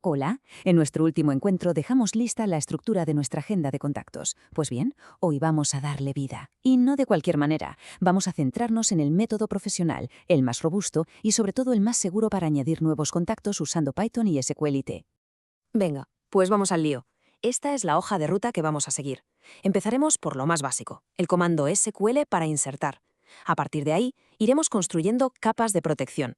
Hola, en nuestro último encuentro dejamos lista la estructura de nuestra agenda de contactos. Pues bien, hoy vamos a darle vida. Y no de cualquier manera. Vamos a centrarnos en el método profesional, el más robusto y sobre todo el más seguro para añadir nuevos contactos usando Python y SQLite. Venga, pues vamos al lío. Esta es la hoja de ruta que vamos a seguir. Empezaremos por lo más básico, el comando SQL para insertar. A partir de ahí, iremos construyendo capas de protección.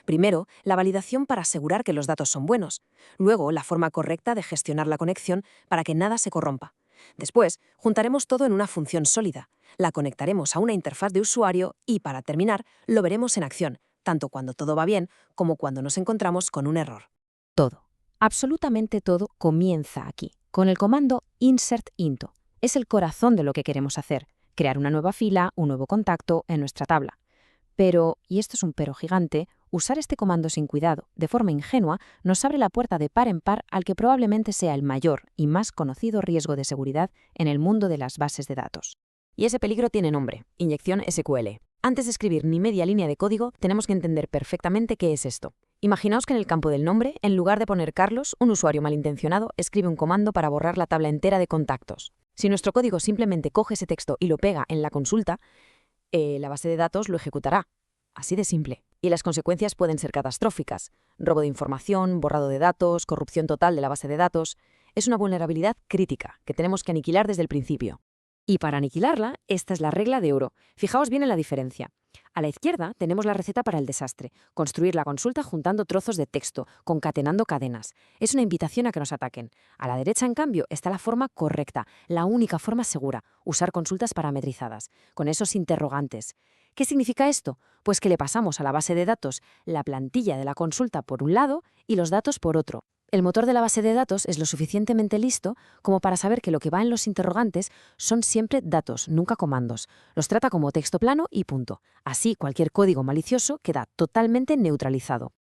Primero, la validación para asegurar que los datos son buenos. Luego, la forma correcta de gestionar la conexión para que nada se corrompa. Después, juntaremos todo en una función sólida. La conectaremos a una interfaz de usuario y, para terminar, lo veremos en acción, tanto cuando todo va bien como cuando nos encontramos con un error. Todo, absolutamente todo comienza aquí, con el comando insert into. Es el corazón de lo que queremos hacer, crear una nueva fila, un nuevo contacto en nuestra tabla. Pero, y esto es un pero gigante, usar este comando sin cuidado, de forma ingenua, nos abre la puerta de par en par al que probablemente sea el mayor y más conocido riesgo de seguridad en el mundo de las bases de datos. Y ese peligro tiene nombre, inyección SQL. Antes de escribir ni media línea de código, tenemos que entender perfectamente qué es esto. Imaginaos que en el campo del nombre, en lugar de poner Carlos, un usuario malintencionado escribe un comando para borrar la tabla entera de contactos. Si nuestro código simplemente coge ese texto y lo pega en la consulta, la base de datos lo ejecutará. Así de simple. Y las consecuencias pueden ser catastróficas. Robo de información, borrado de datos, corrupción total de la base de datos. Es una vulnerabilidad crítica que tenemos que aniquilar desde el principio. Y para aniquilarla, esta es la regla de oro. Fijaos bien en la diferencia. A la izquierda tenemos la receta para el desastre, construir la consulta juntando trozos de texto, concatenando cadenas. Es una invitación a que nos ataquen. A la derecha, en cambio, está la forma correcta, la única forma segura, usar consultas parametrizadas, con esos interrogantes. ¿Qué significa esto? Pues que le pasamos a la base de datos la plantilla de la consulta por un lado y los datos por otro. El motor de la base de datos es lo suficientemente listo como para saber que lo que va en los interrogantes son siempre datos, nunca comandos. Los trata como texto plano y punto. Así, cualquier código malicioso queda totalmente neutralizado.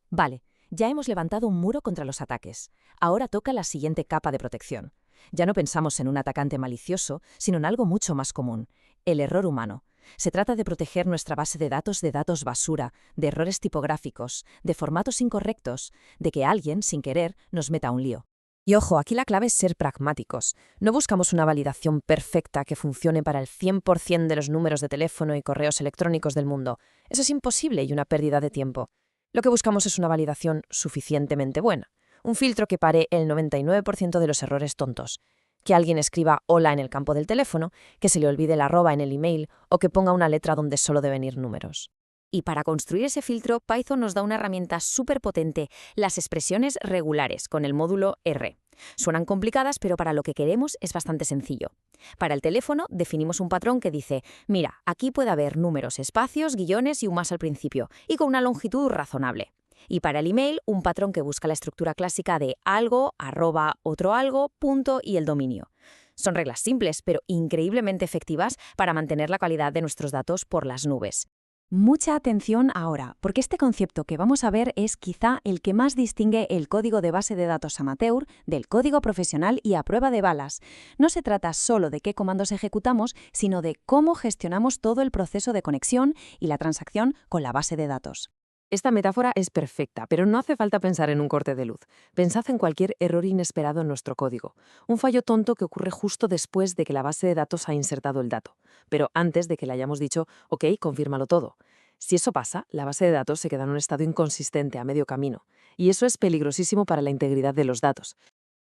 Vale, ya hemos levantado un muro contra los ataques. Ahora toca la siguiente capa de protección. Ya no pensamos en un atacante malicioso, sino en algo mucho más común, el error humano. Se trata de proteger nuestra base de datos basura, de errores tipográficos, de formatos incorrectos, de que alguien, sin querer, nos meta un lío. Y ojo, aquí la clave es ser pragmáticos. No buscamos una validación perfecta que funcione para el 100% de los números de teléfono y correos electrónicos del mundo. Eso es imposible y una pérdida de tiempo. Lo que buscamos es una validación suficientemente buena. Un filtro que pare el 99% de los errores tontos. Que alguien escriba hola en el campo del teléfono, que se le olvide el arroba en el email o que ponga una letra donde solo deben ir números. Y para construir ese filtro, Python nos da una herramienta súper potente, las expresiones regulares, con el módulo R. Suenan complicadas, pero para lo que queremos es bastante sencillo. Para el teléfono definimos un patrón que dice, mira, aquí puede haber números, espacios, guiones y un más al principio, y con una longitud razonable. Y para el email, un patrón que busca la estructura clásica de algo, arroba, otro algo, punto y el dominio. Son reglas simples, pero increíblemente efectivas para mantener la calidad de nuestros datos por las nubes. Mucha atención ahora, porque este concepto que vamos a ver es quizá el que más distingue el código de base de datos amateur del código profesional y a prueba de balas. No se trata solo de qué comandos ejecutamos, sino de cómo gestionamos todo el proceso de conexión y la transacción con la base de datos. Esta metáfora es perfecta, pero no hace falta pensar en un corte de luz. Pensad en cualquier error inesperado en nuestro código. Un fallo tonto que ocurre justo después de que la base de datos ha insertado el dato, pero antes de que le hayamos dicho, OK, confírmalo todo. Si eso pasa, la base de datos se queda en un estado inconsistente a medio camino, y eso es peligrosísimo para la integridad de los datos.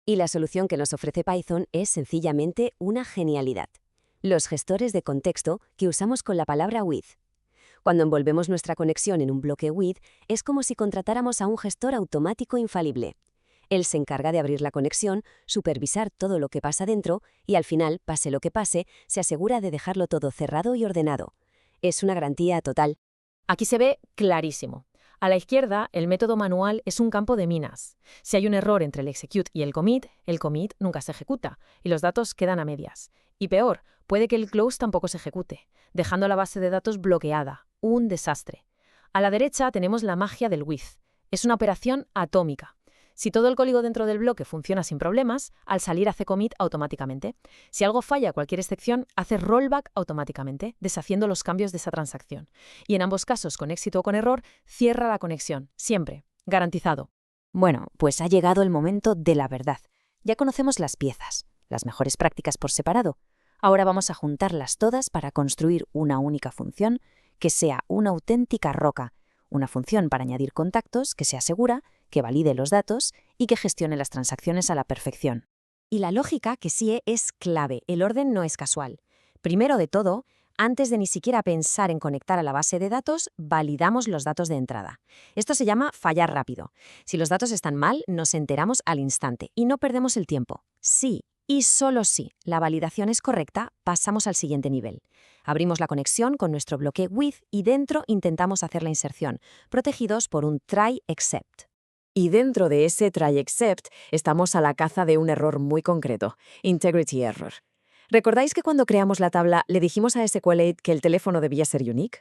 Y la solución que nos ofrece Python es sencillamente una genialidad. Los gestores de contexto que usamos con la palabra with. Cuando envolvemos nuestra conexión en un bloque with, es como si contratáramos a un gestor automático infalible. Él se encarga de abrir la conexión, supervisar todo lo que pasa dentro y al final, pase lo que pase, se asegura de dejarlo todo cerrado y ordenado. Es una garantía total. Aquí se ve clarísimo. A la izquierda, el método manual es un campo de minas. Si hay un error entre el execute y el commit nunca se ejecuta y los datos quedan a medias. Y peor, puede que el close tampoco se ejecute, dejando la base de datos bloqueada. Un desastre. A la derecha tenemos la magia del with. Es una operación atómica. Si todo el código dentro del bloque funciona sin problemas, al salir hace commit automáticamente. Si algo falla, cualquier excepción, hace rollback automáticamente, deshaciendo los cambios de esa transacción. Y en ambos casos, con éxito o con error, cierra la conexión, siempre, garantizado. Bueno, pues ha llegado el momento de la verdad. Ya conocemos las piezas, las mejores prácticas por separado. Ahora vamos a juntarlas todas para construir una única función que sea una auténtica roca, una función para añadir contactos que sea segura, que valide los datos y que gestione las transacciones a la perfección. Y la lógica que sí es clave, el orden no es casual. Primero de todo, antes de ni siquiera pensar en conectar a la base de datos, validamos los datos de entrada. Esto se llama fallar rápido. Si los datos están mal, nos enteramos al instante y no perdemos el tiempo. Sí, y solo si la validación es correcta, pasamos al siguiente nivel. Abrimos la conexión con nuestro bloque with y dentro intentamos hacer la inserción, protegidos por un try except. Y dentro de ese try except estamos a la caza de un error muy concreto, integrity error. ¿Recordáis que cuando creamos la tabla le dijimos a SQLite que el teléfono debía ser unique?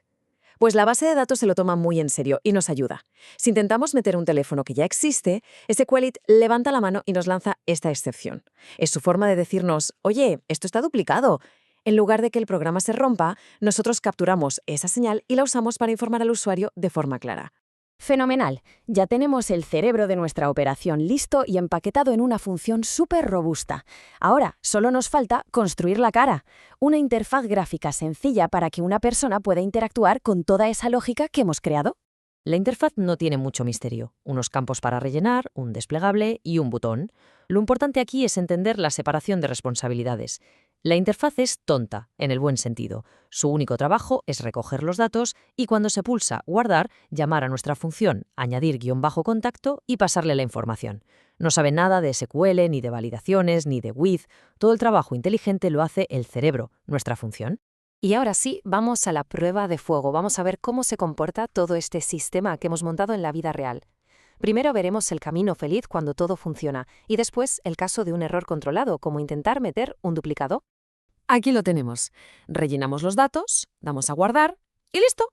Pues la base de datos se lo toma muy en serio y nos ayuda. Si intentamos meter un teléfono que ya existe, SQLite levanta la mano y nos lanza esta excepción. Es su forma de decirnos, oye, esto está duplicado. En lugar de que el programa se rompa, nosotros capturamos esa señal y la usamos para informar al usuario de forma clara. Fenomenal. Ya tenemos el cerebro de nuestra operación listo y empaquetado en una función súper robusta. Ahora, solo nos falta construir la cara, una interfaz gráfica sencilla para que una persona pueda interactuar con toda esa lógica que hemos creado. La interfaz no tiene mucho misterio. Unos campos para rellenar, un desplegable y un botón. Lo importante aquí es entender la separación de responsabilidades. La interfaz es tonta, en el buen sentido. Su único trabajo es recoger los datos y cuando se pulsa guardar, llamar a nuestra función añadir _contacto y pasarle la información. No sabe nada de SQL, ni de validaciones, ni de with. Todo el trabajo inteligente lo hace el cerebro, nuestra función. Y ahora sí, vamos a la prueba de fuego. Vamos a ver cómo se comporta todo este sistema que hemos montado en la vida real. Primero veremos el camino feliz cuando todo funciona y después el caso de un error controlado, como intentar meter un duplicado. Aquí lo tenemos. Rellenamos los datos, damos a guardar y ¡listo!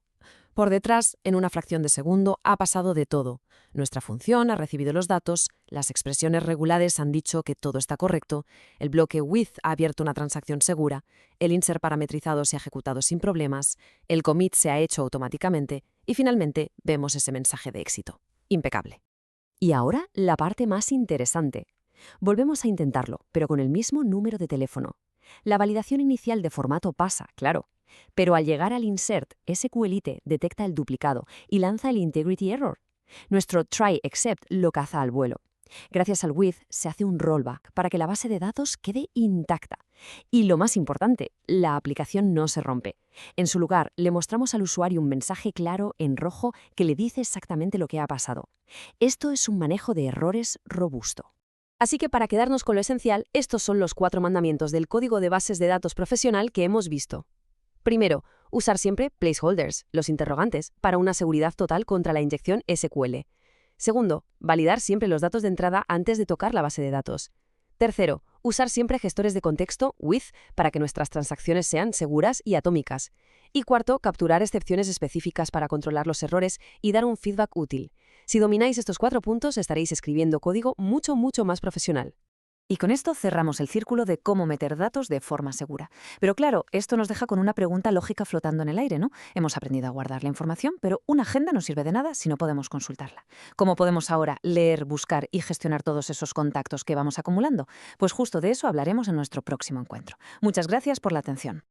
Por detrás, en una fracción de segundo, ha pasado de todo. Nuestra función ha recibido los datos, las expresiones regulares han dicho que todo está correcto, el bloque with ha abierto una transacción segura, el insert parametrizado se ha ejecutado sin problemas, el commit se ha hecho automáticamente y finalmente vemos ese mensaje de éxito. Impecable. Y ahora la parte más interesante. Volvemos a intentarlo, pero con el mismo número de teléfono. La validación inicial de formato pasa, claro, pero al llegar al insert, SQLite detecta el duplicado y lanza el integrity error. Nuestro try except lo caza al vuelo. Gracias al with se hace un rollback para que la base de datos quede intacta. Y lo más importante, la aplicación no se rompe. En su lugar, le mostramos al usuario un mensaje claro en rojo que le dice exactamente lo que ha pasado. Esto es un manejo de errores robusto. Así que para quedarnos con lo esencial, estos son los 4 mandamientos del código de bases de datos profesional que hemos visto. Primero, usar siempre placeholders, los interrogantes, para una seguridad total contra la inyección SQL. Segundo, validar siempre los datos de entrada antes de tocar la base de datos. Tercero, usar siempre gestores de contexto with para que nuestras transacciones sean seguras y atómicas. Y cuarto, capturar excepciones específicas para controlar los errores y dar un feedback útil. Si domináis estos 4 puntos, estaréis escribiendo código mucho más profesional. Y con esto cerramos el círculo de cómo meter datos de forma segura. Pero claro, esto nos deja con una pregunta lógica flotando en el aire, ¿no? Hemos aprendido a guardar la información, pero una agenda no sirve de nada si no podemos consultarla. ¿Cómo podemos ahora leer, buscar y gestionar todos esos contactos que vamos acumulando? Pues justo de eso hablaremos en nuestro próximo encuentro. Muchas gracias por la atención.